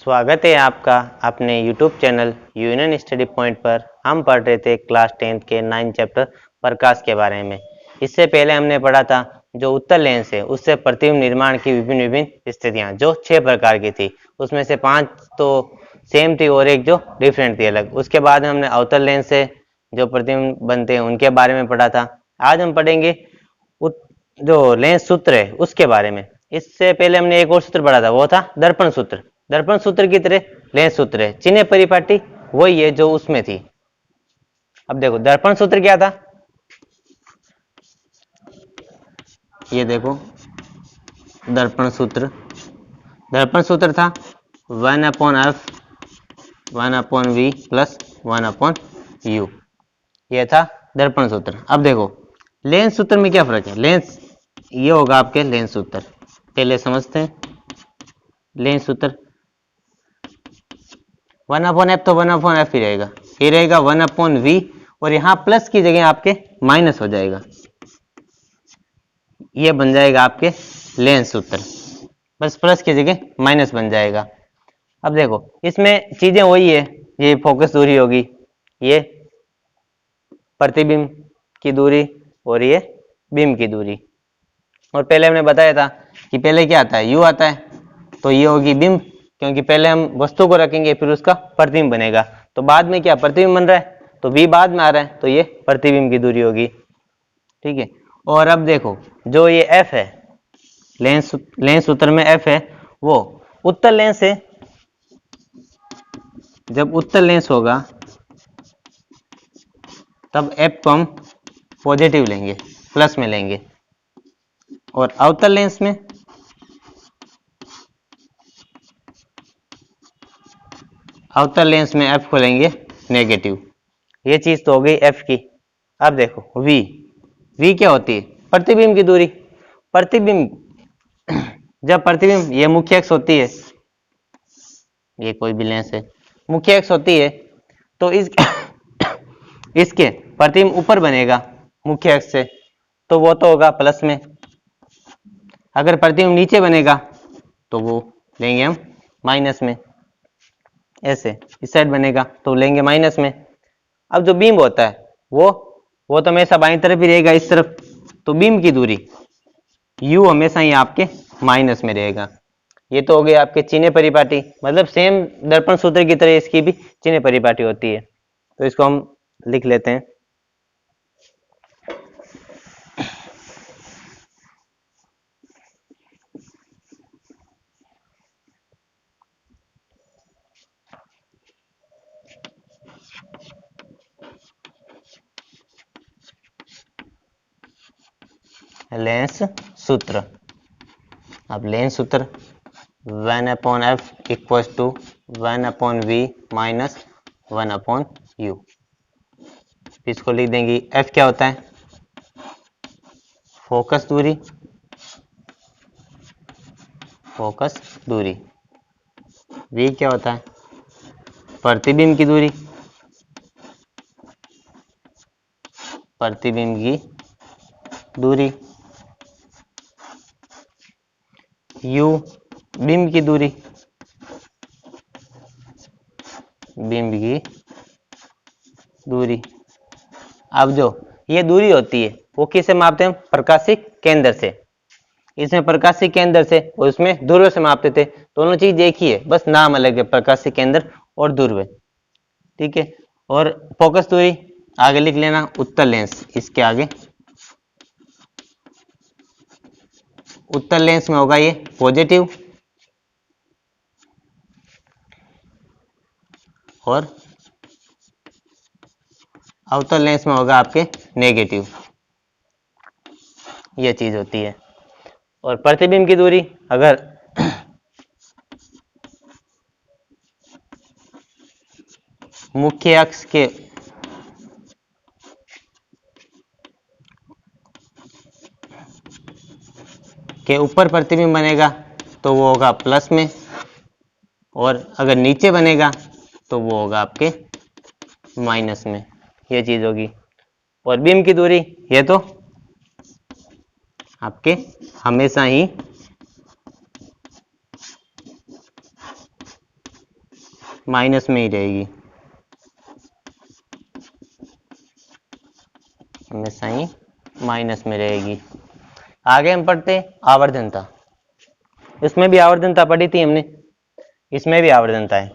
स्वागत है आपका अपने YouTube channel union study point पर। हम पढ़ रहे थे क्लास 10th के 9 चैप्टर प्रकाश के बारे में। इससे पहले हमने पढ़ा था जो उत्तल लेंस है उससे प्रतिबिंब निर्माण की विभिन्न विभिन्न स्थितियां जो 6 प्रकार की थी, उसमें से 5 तो सेम थी और एक जो डिफरेंट थी अलग। उसके बाद हमने अवतल लेंस से जो प्रतिबिंब बनते हैं उनके बारे में पढ़ा था। आज हम पढ़ेंगे जो लेंस सूत्र है उसके बारे में। इससे पहले हमने एक और सूत्र पढ़ा था, वो था दर्पण सूत्र। दर्पण सूत्र की तरह लेंस सूत्र है, चिन्ह परिपाटी वही है जो उसमें थी। अब देखो दर्पण सूत्र क्या था, ये देखो दर्पण सूत्र। दर्पण सूत्र था 1/f 1/v प्लस 1/u, ये था दर्पण सूत्र। अब देखो लेंस सूत्र में क्या फर्क है। लेंस ये होगा आपके लेंस सूत्र, पहले समझते हैं। लेंस सूत्र 1/f तो 1/f ही रहेगा, ये रहेगा 1/v और यहाँ प्लस की जगह आपके माइनस हो जाएगा, ये बन जाएगा आपके लेंस सूत्र। बस प्लस की जगह माइनस बन जाएगा। अब देखो इसमें चीजें वही है, ये फोकस दूरी होगी, ये प्रतिबिंब की दूरी और ये बिंब की दूरी। और पहले हमने बताया था कि पहले क्या आता है, यू आता है, तो ये होगी बिंब, क्योंकि पहले हम वस्तु को रखेंगे फिर उसका प्रतिबिंब बनेगा। तो बाद में क्या प्रतिबिंब बन रहा है, तो v बाद में आ रहा है, तो ये प्रतिबिंब की दूरी होगी। ठीक है। और अब देखो जो ये f है, लेंस सूत्र में f है, वो उत्तल लेंस है। जब उत्तल लेंस होगा तब f को हम पॉजिटिव लेंगे, प्लस में लेंगे। और अवतल लेंस में f को लेंगे नेगेटिव। ये चीज तो हो गई f की। अब देखो v क्या होती है, प्रतिबिंब की दूरी। प्रतिबिंब जब प्रतिबिंब ये मुख्य अक्ष होती है, ये कोई भी लेंस है मुख्य अक्ष होती है, तो इसके प्रतिबिंब ऊपर बनेगा मुख्य अक्ष से, तो वो तो होगा प्लस में। अगर प्रतिबिंब नीचे बनेगा तो वो लेंगे हम माइनस में, ऐसे इस साइड बनेगा तो लेंगे माइनस में। अब जो बीम होता है वो तो हमेशा बाईं तरफ ही रहेगा, इस तरफ, तो बीम की दूरी u हमेशा ही आपके माइनस में रहेगा। ये तो हो गए आपके चिन्ह परिपाटी, मतलब सेम दर्पण सूत्र की तरह इसकी भी चिन्ह परिपाटी होती है। तो इसको हम लिख लेते हैं। लेंस सूत्र। अब लेंस सूत्र 1/f equals to 1/v minus 1/u। इसको लिख देंगे। f क्या होता है, फोकस दूरी, v क्या होता है, प्रतिबिंब की दूरी, u बिंब की दूरी, अब जो ये दूरी होती है वो किससे मापते हैं, प्रकाशिक केंद्र से। इसमें प्रकाशिक केंद्र से और उसमें ध्रुव से मापते थे, दोनों चीज एक ही है, बस नाम अलग है, प्रकाशिक केंद्र और ध्रुव। ठीक है। और फोकस दूरी आगे लिख लेना, उत्तल लेंस, इसके आगे उत्तल लेंस में होगा ये पॉजिटिव और अवतल लेंस में होगा आपके नेगेटिव, ये चीज होती है। और प्रतिबिंब की दूरी अगर मुख्य अक्ष के ऊपर प्रतिबिंब बनेगा तो वो होगा प्लस में, और अगर नीचे बनेगा तो वो होगा आपके माइनस में, ये चीज होगी। और बीम की दूरी ये तो आपके हमेशा ही माइनस में ही रहेगी, हमेशा ही माइनस में रहेगी। आगे हम पढ़ते आवर्धनता। इसमें भी आवर्धनता पढ़ी थी हमने, इसमें भी आवर्धनता है,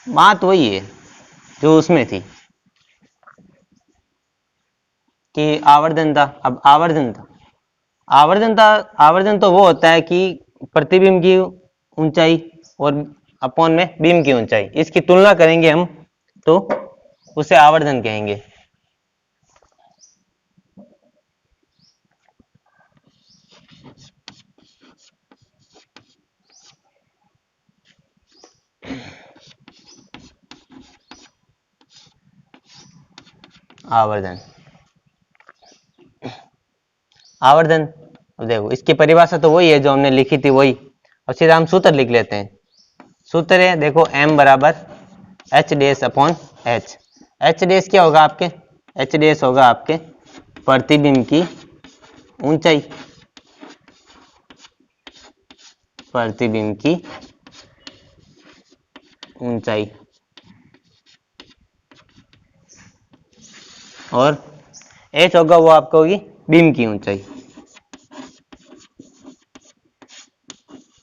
बात वही है जो उसमें थी कि आवर्धनता। अब आवर्धन तो वो होता है कि प्रतिबिंब की ऊंचाई और अपॉन में बीम की ऊंचाई, इसकी तुलना करेंगे हम तो उसे आवर्धन कहेंगे। आवर्धन, आवर्धन, अब देखो इसकी परिभाषा तो वही है जो हमने लिखी थी वही। अब सीधा हम सूत्र लिख लेते हैं। सूत्र है देखो m बराबर H dash upon H. H dash क्या होगा आपके, एच डैश होगा आपके प्रतिबिंब की ऊंचाई, प्रतिबिंब की ऊंचाई, और h होगा वो आपको होगी बीम की ऊंचाई,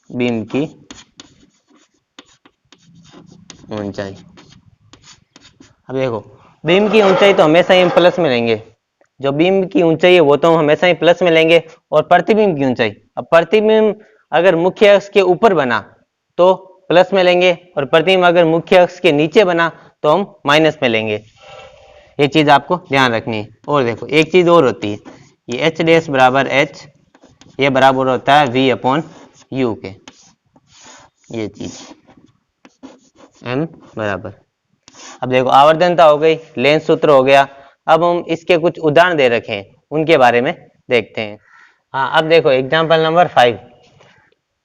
बीम की ऊंचाई। अब देखो बीम की ऊंचाई तो हमेशा ही हम प्लस में लेंगे, जो बीम की ऊंचाई है वो तो हम हमेशा ही प्लस में लेंगे। और प्रतिबिंब की ऊंचाई, अब प्रतिबिंब अगर मुख्य अक्ष के ऊपर बना तो प्लस में लेंगे, और प्रतिबिंब अगर मुख्य अक्ष के नीचे बना तो हम माइनस में लेंगे। ये चीज आपको ध्यान रखनी है। और देखो एक चीज और होती है, ये एच डैश बराबर एच, ये बराबर होता है वी अपॉन यू के, ये चीज एम बराबर। अब देखो आवर्धनता हो गई, लेंस सूत्र हो गया। अब हम इसके कुछ उदाहरण दे रखे हैं, उनके बारे में देखते हैं। हाँ अब देखो एग्जांपल नंबर 5,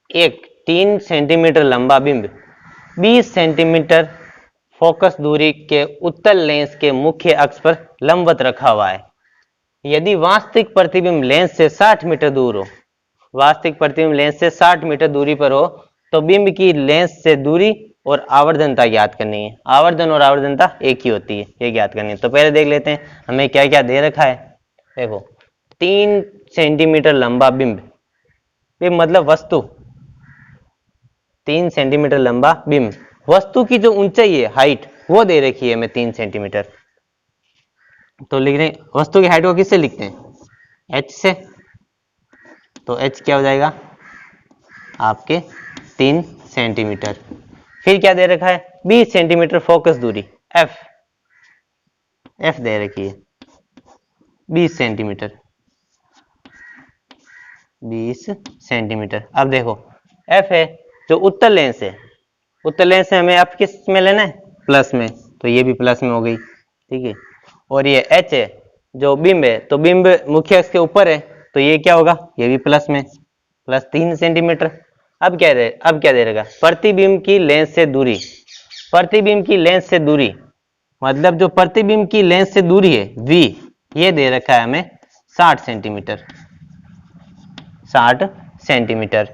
एक 3 सेंटीमीटर लंबा बिंब 20 सेंटीमीटर फोकस दूरी के उत्तल लेंस के मुख्य अक्ष पर लंबवत रखा हुआ है। यदि वास्तविक प्रतिबिंब लेंस से 60 मीटर दूर हो, वास्तविक प्रतिबिंब लेंस से 60 मीटर दूरी पर हो, तो बिंब की लेंस से दूरी और आवर्धनता ज्ञात करनी है। आवर्धन और आवर्धनता एक ही होती है, ये ज्ञात करनी है। तो पहले देख लेते हैं हमें क्या क्या दे रखा है। देखो 3 सेंटीमीटर लंबा बिंब, बिंब मतलब वस्तु, 3 सेंटीमीटर लंबा बिंब, वस्तु की जो ऊंचाई है हाइट वो दे रखी है हमें 3 सेंटीमीटर। तो लिख रहे हैं वस्तु की हाइट को किससे लिखते हैं, h से। तो h क्या हो जाएगा आपके 3 सेंटीमीटर। फिर क्या दे रखा है 20 सेंटीमीटर फोकस दूरी f, f दे रखी है 20 सेंटीमीटर, 20 सेंटीमीटर। अब देखो f है जो उत्तल लेंस है, उत्तल लेंस से हमें f किस में लेना है, प्लस में, तो ये भी प्लस में हो गई, ठीक है। और ये h है जो बिंब है, तो बिंब मुख्य अक्ष के ऊपर है, तो ये क्या होगा, ये भी प्लस में, प्लस 3 सेंटीमीटर। अब क्या दे रहेगा प्रतिबिंब की लेंस से दूरी, प्रतिबिंब की लेंस से दूरी मतलब जो प्रतिबिंब की लेंस से दूरी है v, ये दे रखा है हमें 60 सेंटीमीटर, 60 सेंटीमीटर।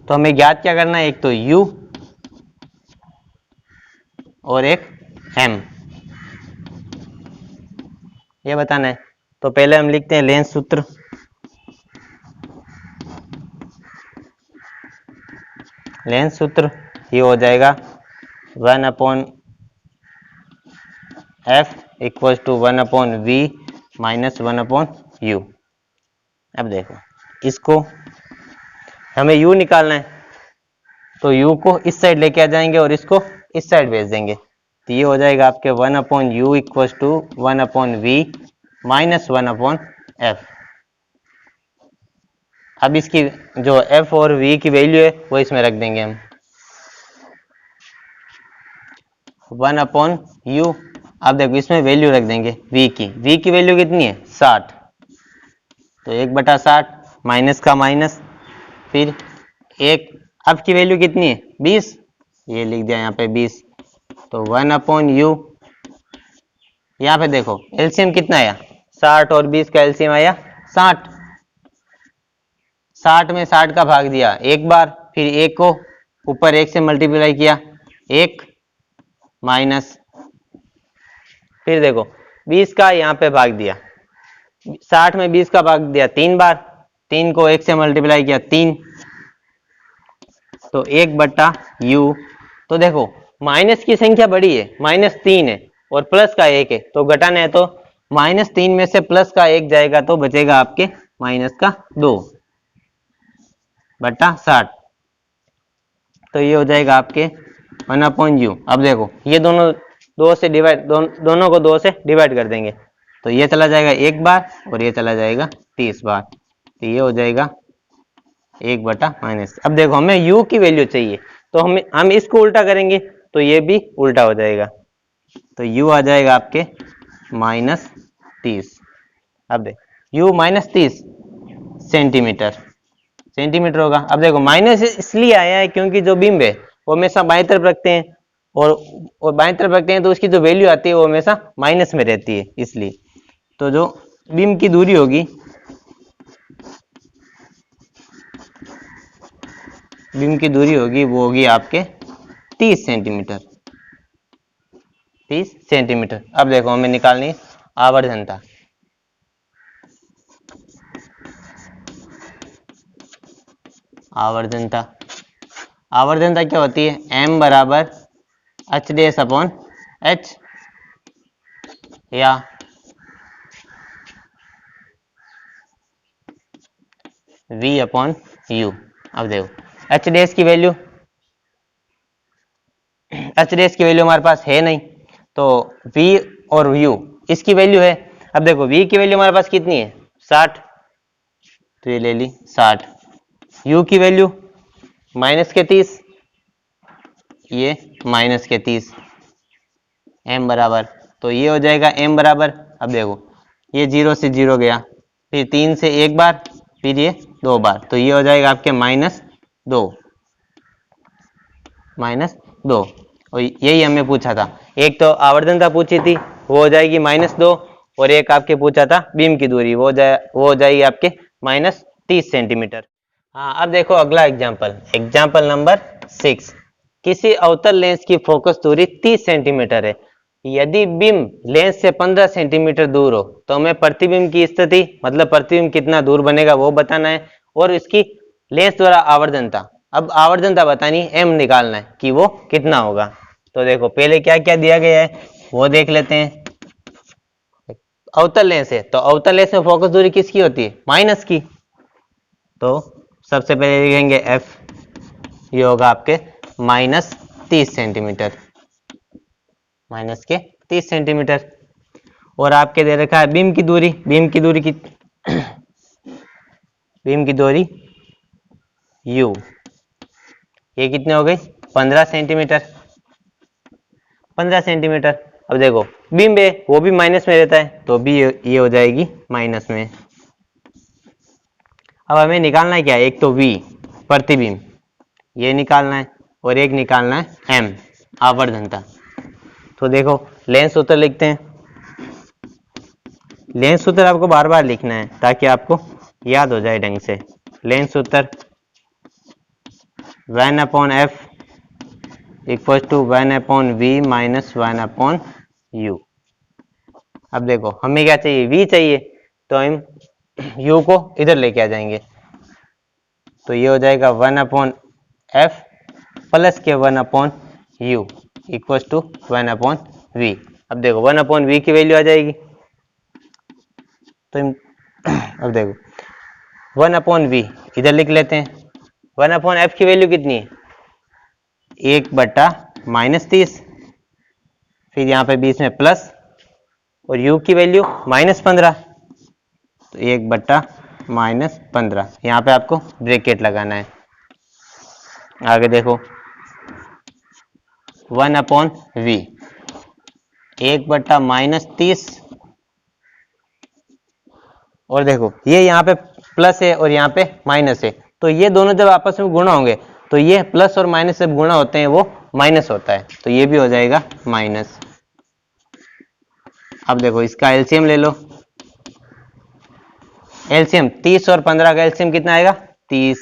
तो हमें ज्ञात क्या करना है, एक तो u और एक m, ये बताना है। तो पहले हम लिखते हैं लेंस सूत्र, लेंस सूत्र ये हो जाएगा 1/f equal to 1/v minus 1/u। अब देखो इसको हमें u निकालना है, तो u को इस साइड लेके आ जाएंगे और इसको इस साइड भेज देंगे, तो ये हो जाएगा आपके 1/u equal to 1/v minus 1/f। अब इसकी जो f और v की वैल्यू है वो इसमें रख देंगे हम, 1/u। अब देखो इसमें वैल्यू रख देंगे v की वैल्यू कितनी है 60, तो 1/60 माइनस का माइनस, फिर एक अब की वैल्यू कितनी है 20, ये लिख दिया यहाँ पे 20, तो 1/u। यहाँ पे देखो एलसीएम कितना आया 60 और 20 का एलसीएम आया 60 में 60 का भाग दिया एक बार, फिर एक को ऊपर 1 से मल्टीप्लाई किया 1 माइनस, फिर देखो 20 का यहाँ पे भाग दिया, 60 में 20 का भाग दिया 3 बार, 3 को 1 से मल्टीप्लाई किया 3, तो 1/u। तो देखो माइनस की संख्या बड़ी है, -3 है और प्लस का 1 है, तो घटाना है तो -3 में से प्लस का 1 जाएगा तो बचेगा आपके -2/60। तो ये हो जाएगा आपके 1/u। अब देखो ये दोनों दोनों को 2 से डिवाइड कर देंगे, तो ये चला जाएगा 1 बार और ये चला जाएगा 30 बार, तो ये हो जाएगा 1/। अब देखो हमें u की वैल्यू चाहिए, तो हम इसको उल्टा करेंगे तो ये भी उल्टा हो जाएगा, तो u आ जाएगा आपके -30। अब देखो u -30 सेंटीमीटर होगा। अब देखो माइनस इसलिए आया है क्योंकि जो बिंब है वो हमेशा बाईं तरफ रखते हैं, और बाईं तरफ रखते हैं तो उसकी जो वैल्यू आती है वो हमेशा माइनस में रहती है, इसलिए तो जो बिंब की दूरी होगी, वो होगी आपके 30 सेंटीमीटर। अब देखो हमें निकालनी आवर्धनता। आवर्धनता क्या होती है? m बराबर h/h या v/u। अब देखो h' की वैल्यू हमारे पास है नहीं, तो v और u इसकी वैल्यू है। अब देखो v की वैल्यू हमारे पास कितनी है? 60, तो ये ले ली 60। u की वैल्यू -30, ये -30, m बराबर, तो ये हो जाएगा m बराबर। अब देखो ये 0 से 0 गया, फिर 3 से 1 बार, फिर ये 2 बार, तो ये हो जाएगा आपके -2। और यही हमें पूछा था, एक तो आवर्धनता पूछी थी वो हो जाएगी -2, और एक आपके पूछा था बीम की दूरी वो हो जाएगी आपके -30 सेंटीमीटर। हाँ, अब देखो अगला एग्जाम्पल नंबर 6। किसी अवतल लेंस की फोकस दूरी 30 सेंटीमीटर है। यदि बिंब लेंस से 15 सेंटीमीटर दूर हो तो हमें प्रतिबिंब की स्थिति, मतलब प्रतिबिंब कितना दूर बनेगा वो बताना है, और इसकी लेंस द्वारा आवर्धनता, अब आवर्धनता बतानी है, m निकालना है कि वो कितना होगा। तो देखो पहले क्या क्या दिया गया है वो देख लेते हैं। अवतल लेंस है तो अवतल लेंस में फोकस दूरी किसकी होती है? माइनस की। तो सबसे पहले लिखेंगे f, ये होगा आपके -30 सेंटीमीटर, -30 सेंटीमीटर। और आपके दे रखा है बीम की दूरी, बीम की u, ये कितने हो गई? 15 सेंटीमीटर। अब देखो बीम है वो भी माइनस में रहता है, तो भी ये हो जाएगी माइनस में। अब हमें निकालना है क्या? एक तो v प्रतिबिंब ये निकालना है, और एक निकालना है m आवर्धनता। तो देखो लेंस सूत्र लिखते हैं। लेंस सूत्र आपको बार बार लिखना है ताकि आपको याद हो जाए ढंग से। लेंस सूत्र 1/f = 1/v - 1/u। अब देखो हमें क्या चाहिए? v चाहिए, तो हम u को इधर लेके आ जाएंगे, तो ये हो जाएगा 1/f प्लस के 1/u = 1/v। अब देखो 1/v की वैल्यू आ जाएगी, तो अब देखो 1/v इधर लिख लेते हैं। 1/f की वैल्यू कितनी है? 1/30, फिर यहाँ पे बीच में प्लस, और u की वैल्यू -15, तो 1/-15, यहाँ पे आपको ब्रैकेट लगाना है। आगे देखो 1/v 1/-30, और देखो ये यहाँ पे प्लस है और यहाँ पे माइनस है, तो ये दोनों जब आपस में गुणा होंगे तो ये प्लस और माइनस जब गुणा होते हैं वो माइनस होता है, तो ये भी हो जाएगा माइनस। अब देखो इसका एलसीएम ले लो। एलसीएम 30 और 15 का एलसीएम कितना आएगा? 30।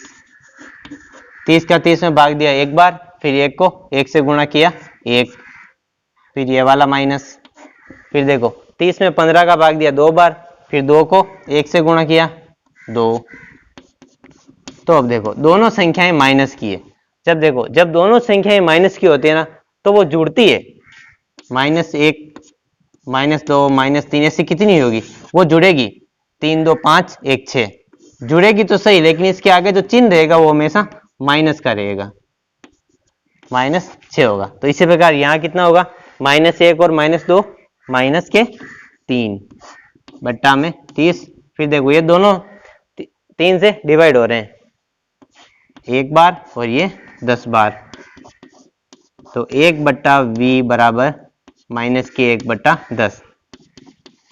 30 का 30 में भाग दिया एक बार, फिर 1 को 1 से गुणा किया 1, फिर ये वाला माइनस, फिर देखो 30 में 15 का भाग दिया 2 बार, फिर 2 को 1 से गुणा किया 2। तो अब देखो दोनों संख्याएं माइनस की है। जब देखो जब दोनों संख्याएं माइनस की होती है ना तो वो जुड़ती है, -1 -2 -3 ऐसी कितनी होगी वो जुड़ेगी, 3 2 5 1 6 जुड़ेगी तो सही, लेकिन इसके आगे जो चिन्ह रहेगा वो हमेशा माइनस का रहेगा, -6 होगा। तो इसी प्रकार यहाँ कितना होगा, -1 और -2 -3 बट्टा में 30। फिर देखो ये दोनों 3 से डिवाइड हो रहे हैं, 1 बार और ये 10 बार, तो 1 बट्टा v बराबर -1/10।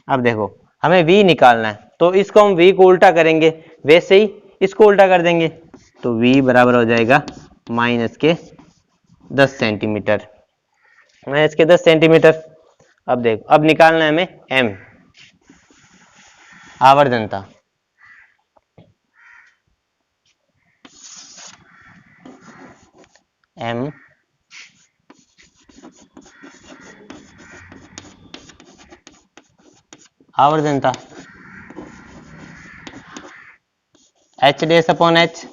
अब देखो हमें v निकालना है, तो इसको हम v को उल्टा करेंगे, वैसे ही इसको उल्टा कर देंगे, तो v बराबर हो जाएगा -10 सेंटीमीटर, -10 सेंटीमीटर। अब देखो अब निकालना है हमें m, आवर्धनता। m आवर्धनता h/h,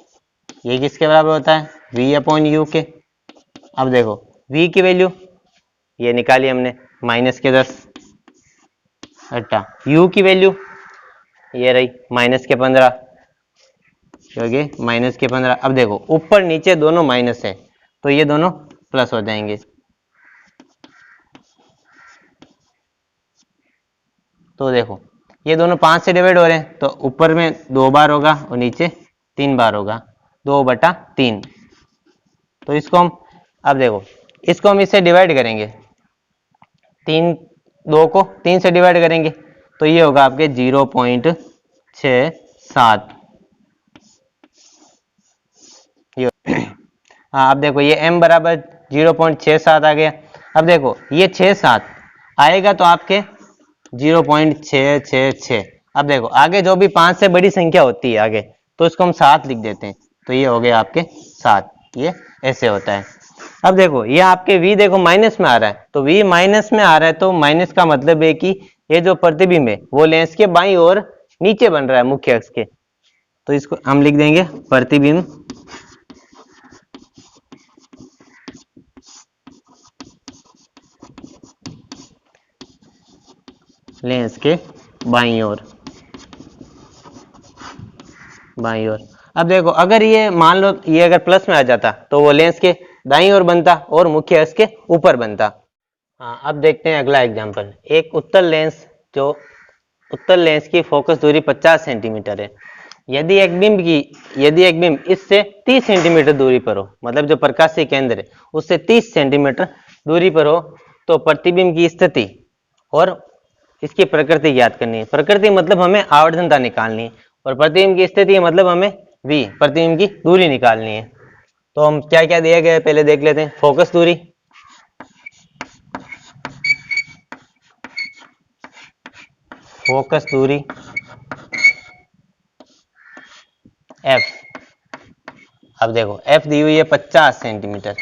ये किसके बराबर होता है, v/u के। अब देखो v की वैल्यू ये निकाली हमने -10 बट्टा u की वैल्यू ये रही -15, क्योंकि -15। अब देखो ऊपर नीचे दोनों माइनस है तो ये दोनों प्लस हो जाएंगे, तो देखो ये दोनों 5 से डिवाइड हो रहे हैं, तो ऊपर में 2 बार होगा और नीचे 3 बार होगा, 2/3। तो इसको हम अब देखो इसको हम इससे डिवाइड करेंगे, 2 को 3 से डिवाइड करेंगे तो ये होगा आपके 0.67। हाँ अब देखो ये m बराबर 0.67 आ गया। अब देखो ये 67 आएगा तो आपके 0.666। अब देखो आगे जो भी 5 से बड़ी संख्या होती है आगे, तो इसको हम 7 लिख देते हैं, तो ये हो गया आपके 7, ये ऐसे होता है। अब देखो ये आपके v देखो माइनस में आ रहा है, तो v माइनस में आ रहा है तो माइनस का मतलब है कि ये जो प्रतिबिंब है वो लेंस के बाईं ओर नीचे बन रहा है मुख्य अक्ष के, तो इसको हम लिख देंगे प्रतिबिंब लेंस के बाईं ओर, बाईं ओर। अब देखो अगर ये मान लो ये अगर प्लस में आ जाता तो वो लेंस के दाईं ओर बनता और मुख्य अक्ष के ऊपर बनता। हाँ अब देखते हैं अगला एग्जांपल। एक उत्तल लेंस, जो उत्तल लेंस की फोकस दूरी 50 सेंटीमीटर है, यदि एक बिंब इससे 30 सेंटीमीटर दूरी पर हो, मतलब जो प्रकाशीय केंद्र है उससे 30 सेंटीमीटर दूरी पर हो, तो प्रतिबिंब की स्थिति और इसकी प्रकृति ज्ञात करनी है। प्रकृति मतलब हमें आवर्धनता निकालनी है, और प्रतिबिंब की स्थिति मतलब हमें v प्रतिबिंब की दूरी निकालनी है। तो हम क्या क्या दिया गया है पहले देख लेते हैं। फोकस दूरी, f। अब देखो f दी हुई है 50 सेंटीमीटर,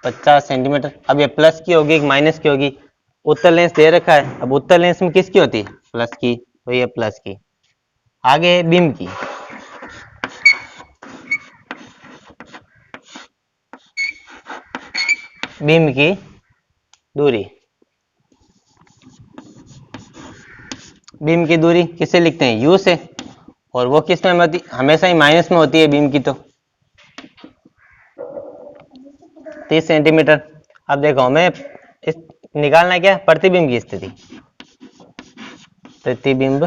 50 सेंटीमीटर। अब ये प्लस की होगी कि माइनस की होगी, उत्तल लेंस दे रखा है, अब उत्तल लेंस में किसकी होती है, प्लस की, तो ये प्लस की। आगे बिंब की, बिंब की दूरी, बिंब की दूरी किससे लिखते हैं, u से, और वो किस में होती, हमेशा ही माइनस में होती है बिंब की, तो 30 सेंटीमीटर। अब देखो हमें इस निकालना क्या है, प्रतिबिंब की स्थिति, प्रतिबिंब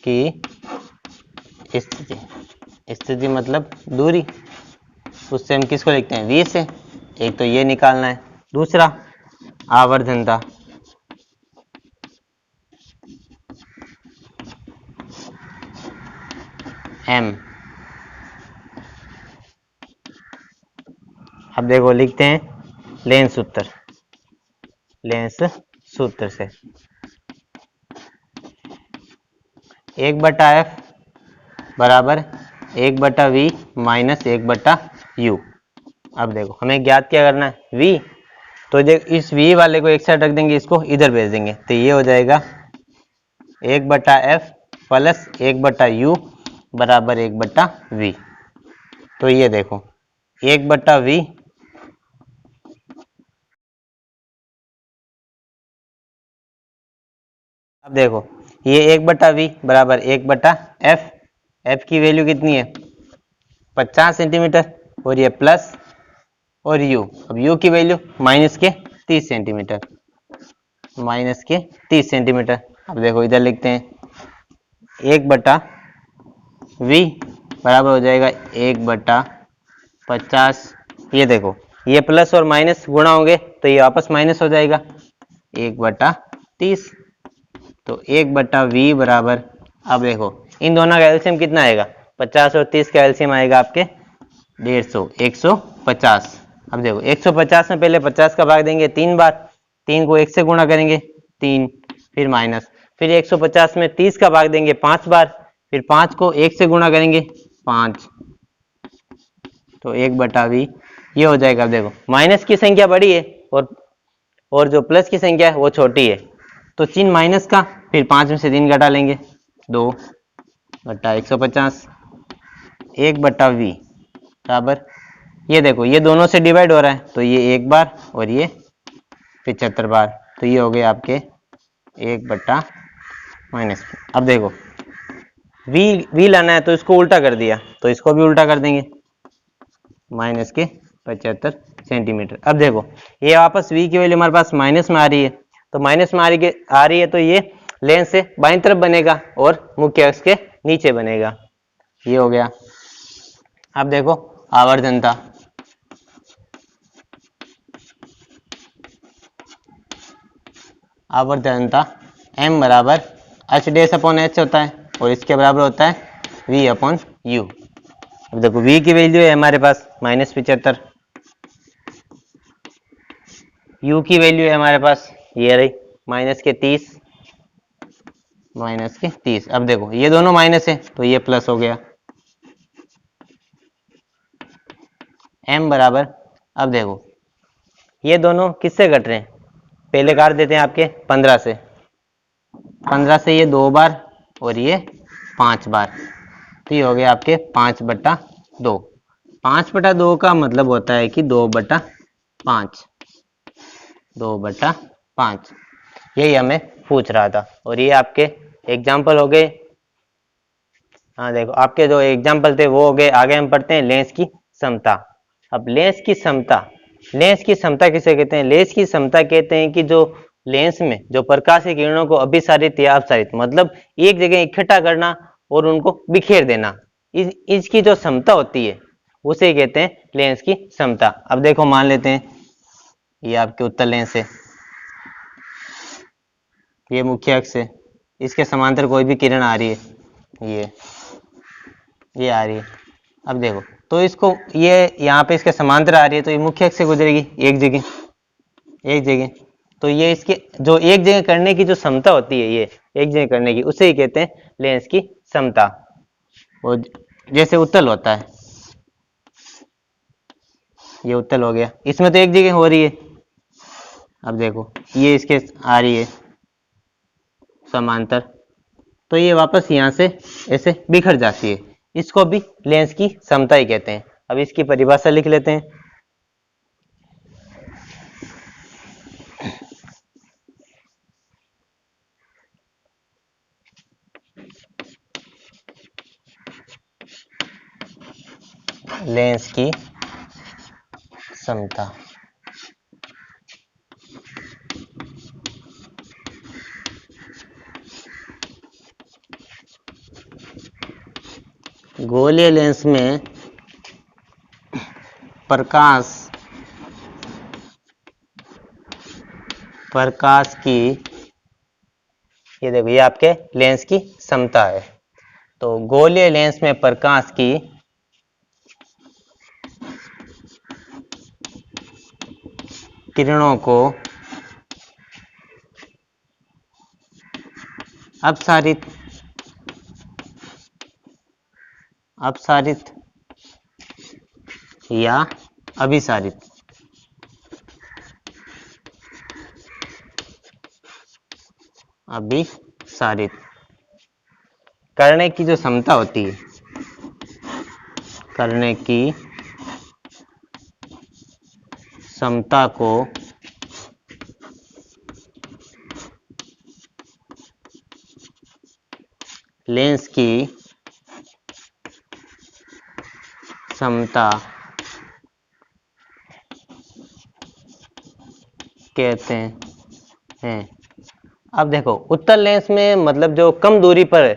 की स्थिति, स्थिति मतलब दूरी, उससे हम किसको लिखते हैं, v से। एक तो ये निकालना है, दूसरा आवर्धनता, m। अब देखो लिखते हैं लेंस सूत्र, लेंस सूत्र से 1/f बराबर 1/v माइनस 1/u। अब देखो हमें ज्ञात क्या करना है, v, तो इस v वाले को एक साइड रख देंगे, इसको इधर भेज देंगे, तो ये हो जाएगा 1/f प्लस 1/u बराबर 1/v। तो ये देखो 1/v, अब देखो ये 1/v बराबर 1/f, f की वैल्यू कितनी है 50 सेंटीमीटर, और ये प्लस, और u, अब u की वैल्यू माइनस के 30 सेंटीमीटर, माइनस के 30 सेंटीमीटर। अब देखो इधर लिखते हैं 1/v बराबर हो जाएगा 1/50। ये देखो ये प्लस और माइनस गुणा होंगे तो ये वापस माइनस हो जाएगा 1/30। तो 1/v बराबर, अब देखो इन दोनों का एलसीएम कितना आएगा, 50 और 30 का एलसीएम आएगा आपके 150, 150। अब देखो 150 में पहले 50 का भाग देंगे 3 बार, 3 को 1 से गुणा करेंगे 3, फिर माइनस, फिर 150 में 30 का भाग देंगे 5 बार, फिर 5 को 1 से गुणा करेंगे 5, तो 1/v ये हो जाएगा। अब देखो माइनस की संख्या बड़ी है और जो प्लस की संख्या है वो छोटी है, तो चिन्ह माइनस का, फिर 5 में से 3 घटा लेंगे, 2/150, 1/v बराबर, ये देखो ये दोनों से डिवाइड हो रहा है तो ये 1 बार और ये 75 बार, तो ये हो गए आपके 1/। अब देखो v लाना है तो इसको उल्टा कर दिया, तो इसको भी उल्टा कर देंगे, माइनस के 75 सेंटीमीटर। अब देखो ये वापस v की वैल्यू हमारे पास माइनस में आ रही है, तो माइनस में आ रही है तो ये लेंस से बाईं तरफ बनेगा और मुख्य अक्ष के नीचे बनेगा, ये हो गया। अब देखो आवर्धनता, आवर्धनता m बराबर h डैश अपॉन h होता है और इसके बराबर होता है v अपॉन u। अब देखो v की वैल्यू है हमारे पास -75, u की वैल्यू है हमारे पास ये रही -30। अब देखो ये दोनों माइनस है तो ये प्लस हो गया, m बराबर, अब देखो ये दोनों किससे घट रहे हैं, पहले काट देते हैं आपके 15 से, 15 से ये 2 बार और ये 5 बार, तो ये हो गया आपके 5/2। 5/2 का मतलब होता है कि 2/5, 2/5, यही हमें पूछ रहा था। और ये आपके एग्जाम्पल हो गए। हाँ देखो आपके जो एग्जाम्पल थे वो हो गए। आगे हम पढ़ते हैं लेंस की समता। अब लेंस की समता, लेंस की समता किसे कहते हैं, लेंस की समता कहते हैं कि जो लेंस में जो प्रकाश की किरणों को अभिसारित या अपसारित, मतलब एक जगह इकट्ठा करना और उनको बिखेर देना, इसकी जो क्षमता होती है उसे कहते हैं लेंस की समता। अब देखो मान लेते हैं ये आपके उत्तल लेंस है, ये मुख्य अक्ष है, इसके समांतर कोई भी किरण आ रही है, ये आ रही है। अब देखो तो इसको ये यहाँ पे इसके समांतर आ रही है तो ये मुख्य अक्ष से गुजरेगी एक जगह, तो ये इसके जो एक जगह करने की जो क्षमता होती है, ये एक जगह करने की, उसे ही कहते हैं लेंस की समता। और जैसे उत्तल होता है, ये उत्तल हो गया, इसमें तो एक जगह हो रही है। अब देखो ये इसके आ रही है समांतर, तो ये वापस यहाँ से ऐसे बिखर जाती है, इसको भी लेंस की समता ही कहते हैं। अब इसकी परिभाषा लिख लेते हैं। लेंस की समता, गोलीय लेंस में प्रकाश की, ये देखो ये आपके लेंस की समता है। तो गोलीय लेंस में प्रकाश की किरणों को अपसारित अपसारित या अभिसारित। अभिसारित करने की जो क्षमता होती है, करने की क्षमता को लेंस की क्षमता कहते हैं। अब देखो उत्तल लेंस में मतलब जो कम दूरी पर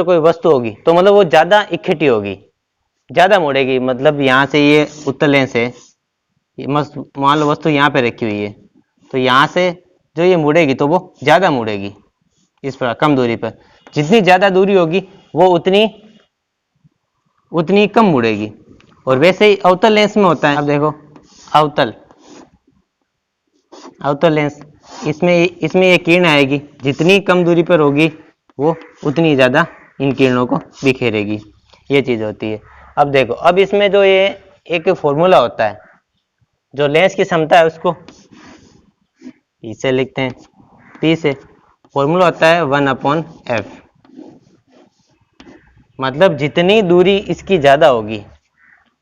कोई वस्तु होगी तो मतलब वो ज्यादा इकट्ठी होगी, ज्यादा मुड़ेगी। मतलब यहाँ से ये उत्तल लेंस है, मान लो वस्तु यहाँ पे रखी हुई है, तो यहाँ से जो ये मुड़ेगी तो वो ज्यादा मुड़ेगी। इस प्रकार कम दूरी पर जितनी ज्यादा दूरी होगी वो उतनी कम मुड़ेगी। और वैसे ही अवतल लेंस में होता है। अब देखो अवतल लेंस, इसमें ये किरण आएगी, जितनी कम दूरी पर होगी वो उतनी ज्यादा इन किरणों को बिखेरेगी। ये चीज होती है। अब देखो, अब इसमें जो ये एक फॉर्मूला होता है, जो लेंस की क्षमता है उसको पी से लिखते हैं। पी से फॉर्मूला होता है 1/f। मतलब जितनी दूरी इसकी ज्यादा होगी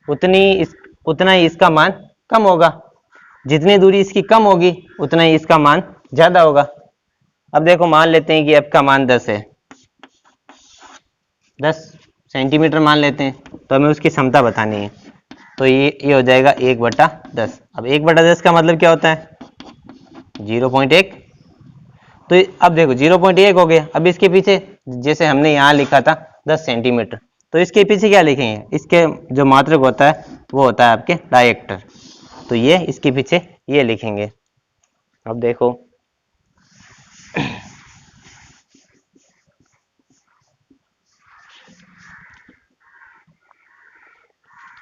उतना ही इसका मान कम होगा, जितनी दूरी इसकी कम होगी उतना ही इसका मान ज्यादा होगा। अब देखो मान लेते हैं कि f का मान 10 है, 10 सेंटीमीटर मान लेते हैं, तो हमें उसकी क्षमता बतानी है। तो ये हो जाएगा 1/10। अब 1/10 का मतलब क्या होता है? 0.1। तो अब देखो 0.1 हो गया। अब इसके पीछे जैसे हमने यहाँ लिखा था 10 सेंटीमीटर, तो इसके पीछे क्या लिखेंगे? इसके जो मात्रक होता है वो होता है आपके डायरेक्टर, तो ये इसके पीछे ये लिखेंगे। अब देखो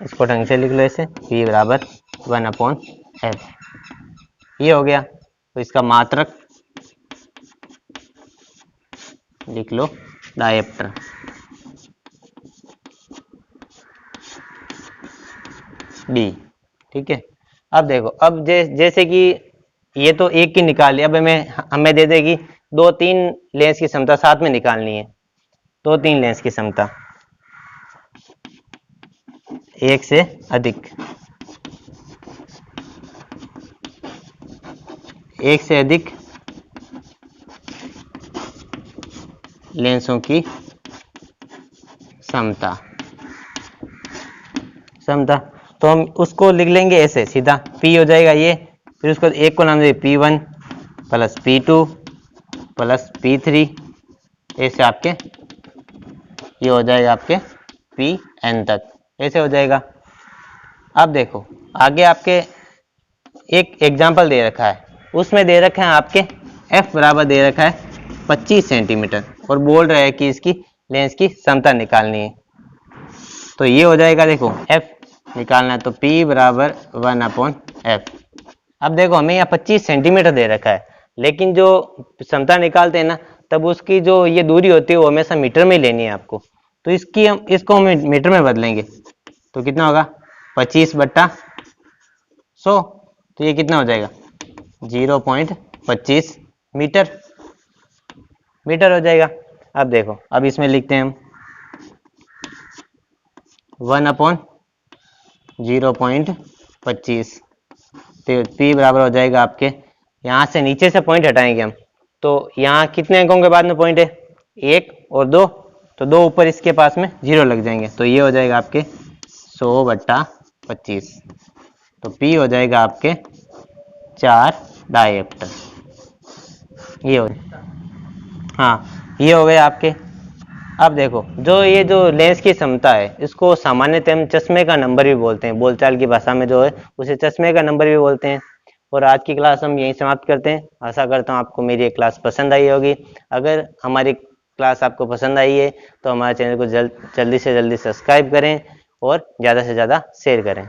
इसको ढंग से लिख लो ऐसे, P बराबर 1/f। ये हो गया। तो इसका मात्रक लिख लो डायरेक्टर। D, ठीक है। अब देखो, अब जैसे कि ये तो एक की निकाली, अब हमें दे देगी 2-3 लेंस की क्षमता साथ में निकालनी है। 2-3 लेंस की क्षमता, एक से अधिक, एक से अधिक लेंसों की क्षमता। तो हम उसको लिख लेंगे ऐसे सीधा, P हो जाएगा ये, फिर उसको एक को नाम दे P1 plus P2 plus P3, ऐसे आपके ये हो जाएगा आपके Pn तक, ऐसे हो जाएगा। अब देखो आगे आपके एक एग्जाम्पल दे रखा है, उसमें दे रखा है आपके f बराबर दे रखा है 25 सेंटीमीटर और बोल रहा है कि इसकी लेंस की क्षमता निकालनी है। तो ये हो जाएगा, देखो f निकालना है तो P बराबर 1/f। अब देखो हमें यहाँ 25 सेंटीमीटर दे रखा है, लेकिन जो क्षमता निकालते हैं ना, तब उसकी जो ये दूरी होती है वो हमेशा मीटर में लेनी है आपको। तो इसको हम मीटर में बदलेंगे तो कितना होगा? 25/100। तो ये कितना हो जाएगा? 0.25 मीटर हो जाएगा। अब देखो, अब इसमें लिखते हैं हम 1/0.25। तो P बराबर हो जाएगा आपके, यहाँ से नीचे से पॉइंट हटाएंगे हम, तो यहाँ कितने अंकों के बाद में पॉइंट है? 1 और 2, तो 2 ऊपर इसके पास में 0 लग जाएंगे, तो ये हो जाएगा आपके 100/25। तो P हो जाएगा आपके 4 डायरेक्टर। ये हो, हाँ ये हो गए आपके। अब देखो, जो लेंस की क्षमता है, इसको सामान्यतः हम चश्मे का नंबर भी बोलते हैं, बोलचाल की भाषा में जो है उसे चश्मे का नंबर भी बोलते हैं। और आज की क्लास हम यहीं समाप्त करते हैं। आशा करता हूँ आपको मेरी ये क्लास पसंद आई होगी। अगर हमारी क्लास आपको पसंद आई है तो हमारे चैनल को जल्दी से जल्दी सब्सक्राइब करें और ज़्यादा से ज़्यादा शेयर करें।